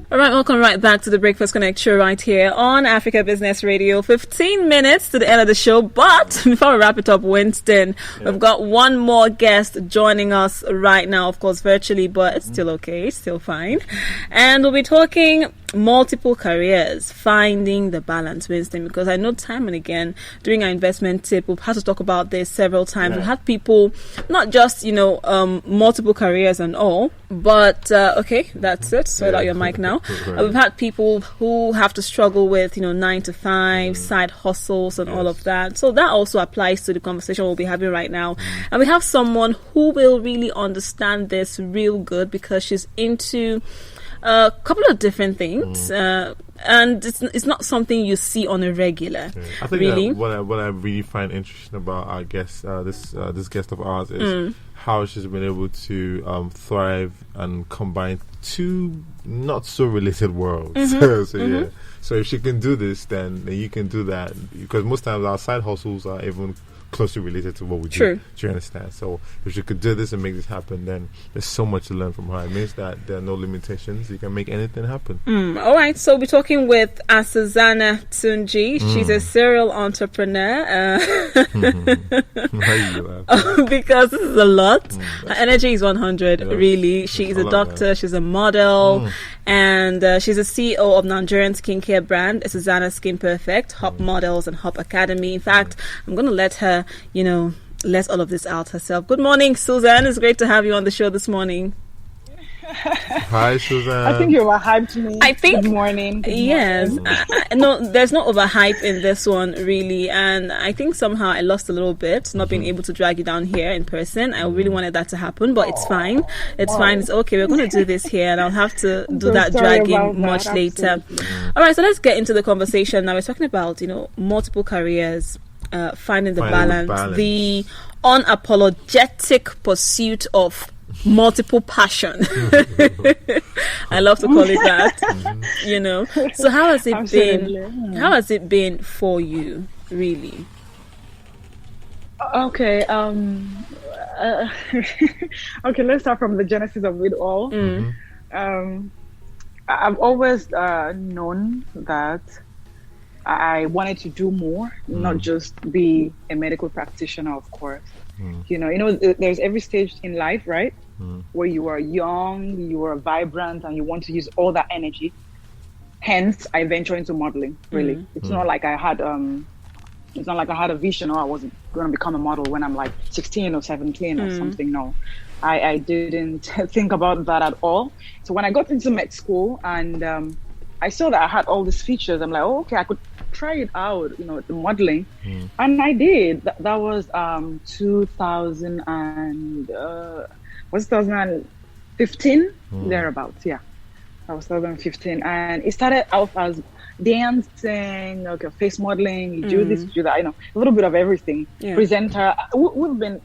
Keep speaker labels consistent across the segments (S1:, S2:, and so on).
S1: All right, welcome right back to the Breakfast Connect show right here on Africa Business Radio. 15 minutes to the end of the show, but before we wrap it up, Winston, we've got one more guest joining us right now, of course virtually, but it's still okay, it's still fine. And we'll be talking multiple careers, finding the balance, Winston, because I know time and again during our investment tip, we've had to talk about this several times. We've had people, not just, multiple careers and all, but, okay, that's it. Sort out your mic now. We've had people who have to struggle with, 9 to 5, side hustles and all of that. So that also applies to the conversation we'll be having right now. And we have someone who will really understand this real good because she's into a couple of different things. And it's not something you see on a regular.
S2: I think
S1: really.
S2: What I really find interesting about our guest, this guest of ours, is how she's been able to thrive and combine two not so related worlds. So if she can do this, then you can do that, because most times our side hustles are even closely related to what we do. Do you understand? So if she could do this and make this happen, then there's so much to learn from her. It means that there are no limitations. You can make anything happen. All
S1: right, so we're talking with Asuzanna Tunji. She's a serial entrepreneur. Because this is a lot. Her energy is 100, really. She's a doctor, she's a model, and she's a CEO of Nigerian skincare brand, Asuzanna Skin Perfect, Hop Models and Hop Academy. In fact, I'm going to let her, let all of this out herself. Good morning, Susan. It's great to have you on the show this morning.
S2: Hi, Susan.
S3: I think you overhyped me. Good morning.
S1: Yes. No, there's no overhype in this one, really. And I think somehow I lost a little bit, not being able to drag you down here in person. I really wanted that to happen, but it's fine. It's fine. It's okay. We're going to do this here, and I'll have to do that dragging much later. All right, so let's get into the conversation. Now, we're talking about, multiple careers. Finding the balance, the unapologetic pursuit of multiple passion. I love to call it that. So how has it been? How has it been for you, really?
S3: Okay. Okay. Let's start from the genesis of it all. I've always known that I wanted to do more, not just be a medical practitioner, of course. There's every stage in life, right? Where you are young, you are vibrant, and you want to use all that energy. Hence, I ventured into modeling, really. It's not like I had a vision or I was going to become a model when I'm like 16 or 17 or something. No, I didn't think about that at all. So when I got into med school and I saw that I had all these features, I'm like, oh, okay, I could try it out, the modeling. And I did. That was 2015, thereabouts, yeah. That was 2015. And it started off as dancing, face modeling, you do this, you do that, a little bit of everything. Presenter. We've been,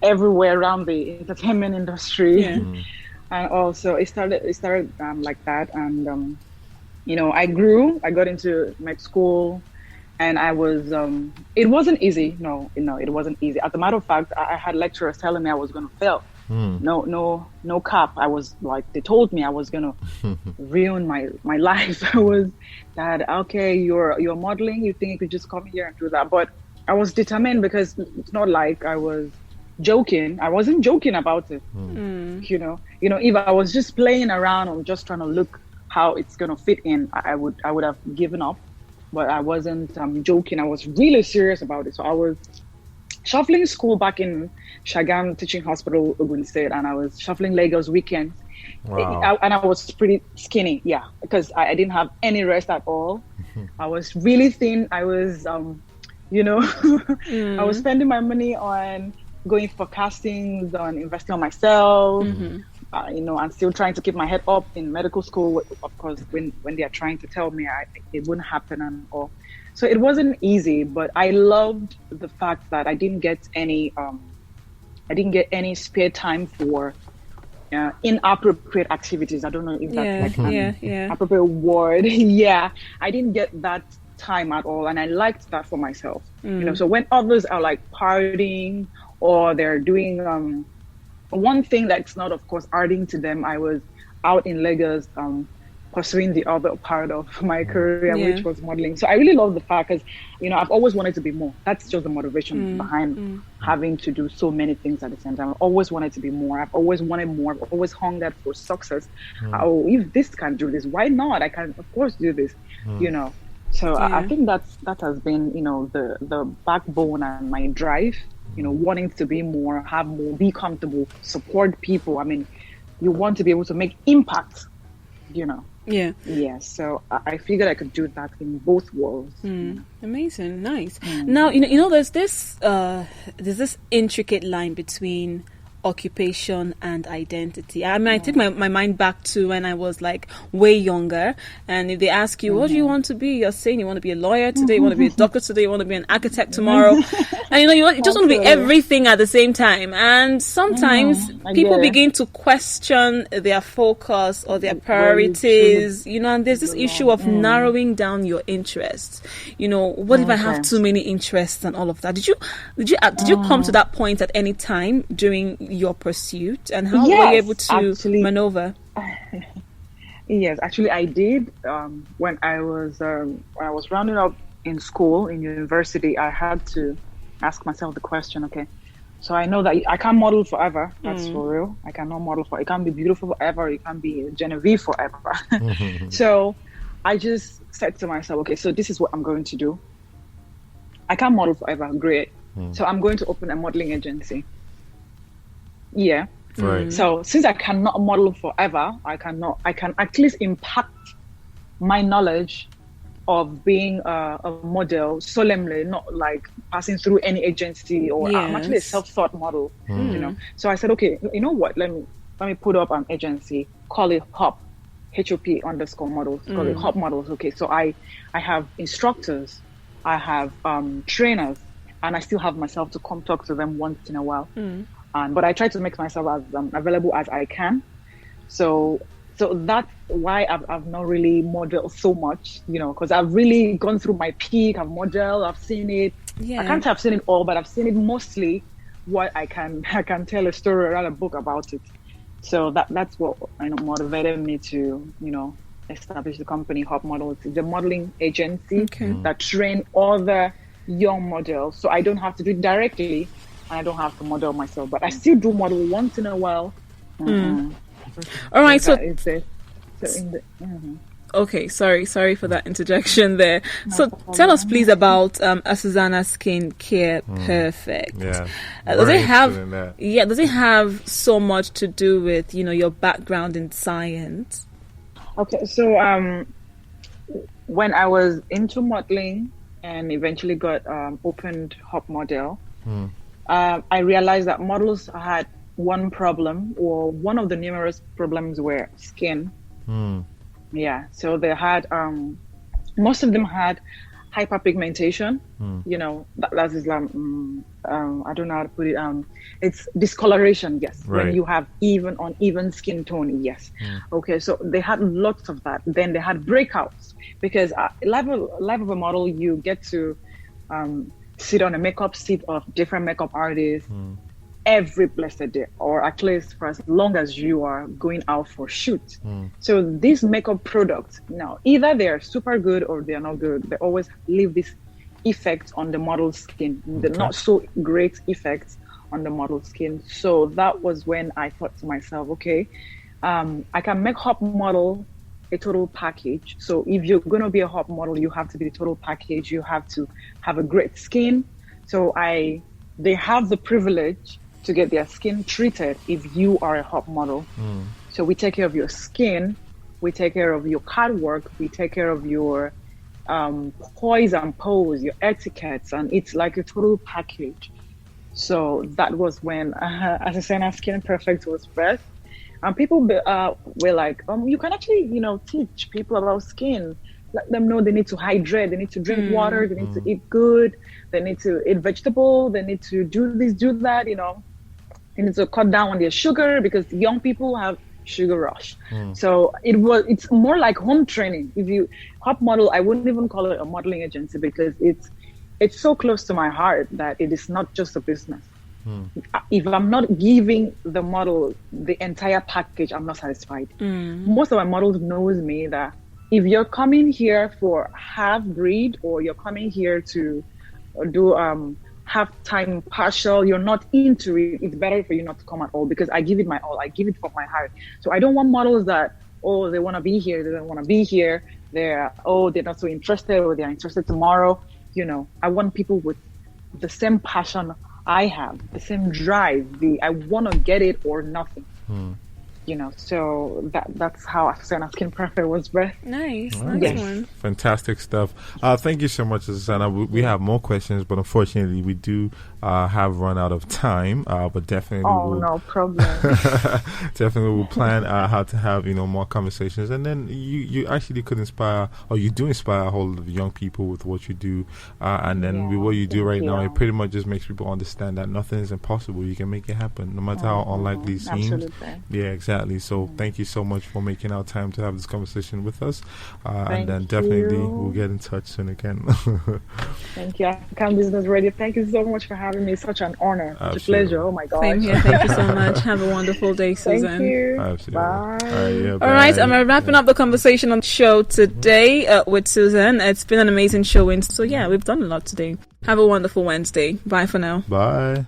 S3: everywhere around the entertainment industry. And also it started like that. And, I grew, I got into med school, and I was, it wasn't easy. No, it wasn't easy. As a matter of fact, I had lecturers telling me I was going to fail. No cap. I was like, they told me I was going to ruin my life. I was that, okay, you're modeling, you think you could just come here and do that. But I was determined because it's not like I was joking. I wasn't joking about it. If I was just playing around or just trying to look how it's going to fit in, I would have given up. But I wasn't joking. I was really serious about it. So I was shuffling school back in Shagam Teaching Hospital, Ogun State, and I was shuffling Lagos weekends.
S2: Wow.
S3: And I was pretty skinny, because I didn't have any rest at all. I was really thin. I was, I was spending my money on going for castings, on investing on myself. And still trying to keep my head up in medical school. Of course, when they are trying to tell me it wouldn't happen and all. So it wasn't easy, but I loved the fact that I didn't get any spare time for inappropriate activities. I don't know if that's an appropriate word. I didn't get that time at all, and I liked that for myself. So when others are like partying or they're doing one thing that's not, of course, adding to them, I was out in Lagos pursuing the other part of my career, which was modeling. So I really love the fact, because, I've always wanted to be more. That's just the motivation behind having to do so many things at the same time. I've always wanted to be more. I've always wanted more. I've always hungered for success. Oh, if this can do this, why not? I can, of course, do this, So I think that has been, the backbone and my drive, wanting to be more, have more, be comfortable, support people. I mean, you want to be able to make impact, Yeah. So I figured I could do that in both worlds.
S1: Amazing. Nice. Now, there's this intricate line between occupation and identity. I mean, I take my mind back to when I was like way younger, and if they ask you, what do you want to be? You're saying you want to be a lawyer today, you want to be a doctor today, you want to be an architect tomorrow. And you just want to be everything at the same time. And sometimes people begin to question their focus or their priorities, and there's this issue of narrowing down your interests. What if I have too many interests and all of that? Did you come to that point at any time during your pursuit, and how were you able to maneuver?
S3: Yes, actually I did. When I was rounding up in school, in university, I had to ask myself the question, okay, so I know that I can't model forever. That's for real. I cannot model forever. It can't be beautiful forever. It can't be Genevieve forever. So I just said to myself, okay, so this is what I'm going to do. I can't model forever. Great. So I'm going to open a modeling agency. Yeah.
S2: Right.
S3: So since I cannot model forever, I can at least impact my knowledge of being a model solemnly, not like passing through any agency, or I'm actually a self-taught model, So I said, okay, you know what? Let me put up an agency, call it HOP, HOP_models, call it HOP models. Okay, so I have instructors, I have trainers, and I still have myself to come talk to them once in a while. But I try to make myself as available as I can. So that's why I've not really modeled so much, because I've really gone through my peak. I've modeled, I've seen it. I can't say I've seen it all, but I've seen it mostly. What I can tell a story, write a book about it. So that's what motivated me to establish the company Hop Models. It's a modeling agency that train other young models. So I don't have to do it directly. I don't have to model myself, but I still do model once in a while.
S1: All right, okay, sorry for that interjection there. So tell us please about Asuzanna Skin Care Perfect. Does it have so much to do with your background in science?
S3: Okay, so when I was into modeling and eventually got opened Hop Model, I realized that models had one problem, or one of the numerous problems were skin. Yeah, so they had, most of them had hyperpigmentation. That is I don't know how to put it. It's discoloration. Yes, when you have uneven skin tone. Yes. Okay, so they had lots of that. Then they had breakouts, because life of a model, you get to sit on a makeup seat of different makeup artists every blessed day, or at least for as long as you are going out for shoot. So these makeup products, either they're super good or they're not good. They always leave this effect on the model's skin, the not so great effects on the model's skin. So that was when I thought to myself, okay, I can make Hop Model a total package. So if you're going to be a Hop Model, you have to be the total package. You have to have a great skin. So they have the privilege to get their skin treated if you are a Hop Model. So we take care of your skin, we take care of your card work, we take care of your poise and pose, your etiquettes, and it's like a total package. So that was when Asuzanna Skin Perfect was first. And people were like, you can actually, teach people about skin. Let them know they need to hydrate, they need to drink water, they need to eat good, they need to eat vegetable, they need to do this, do that, They need to cut down on their sugar, because young people have sugar rush. So it's more like home training. If you Hop Model, I wouldn't even call it a modeling agency, because it's so close to my heart that it is not just a business. If I'm not giving the model the entire package, I'm not satisfied. Most of my models knows me that if you're coming here for half breed, or you're coming here to do half-time partial, you're not into it, it's better for you not to come at all, because I give it my all. I give it from my heart. So I don't want models that, oh, they want to be here, they don't want to be here, they're not so interested, or they're interested tomorrow. I want people with the same passion I have, the same drive, I want to get it or nothing. So that's how Asuzanna Skin Perfect was birthed.
S1: Nice
S3: Yes.
S1: one.
S2: Fantastic stuff. Thank you so much, Asuzanna. We have more questions, but unfortunately we do have run out of time. But definitely,
S3: no problem.
S2: definitely we'll plan how to have more conversations, and then you actually could inspire, or you do inspire a whole lot of young people with what you do, and then with what you do right now, it pretty much just makes people understand that nothing is impossible. You can make it happen, no matter how unlikely it seems.
S3: Absolutely.
S2: Yeah, exactly. So thank you so much for making our time to have this conversation with us, and then definitely we'll get in touch soon again.
S3: Thank you, African Business Radio. Thank you so much for having me. It's such an honor, such a pleasure. Oh my God.
S1: Same here. Thank you so much. Have a wonderful day, Susan.
S3: Thank you.
S2: Absolutely.
S3: Bye.
S2: Bye.
S1: All right, I'm wrapping up the conversation on the show today with Susan. It's been an amazing show, so yeah, we've done a lot today. Have a wonderful Wednesday. Bye for now.
S2: Bye.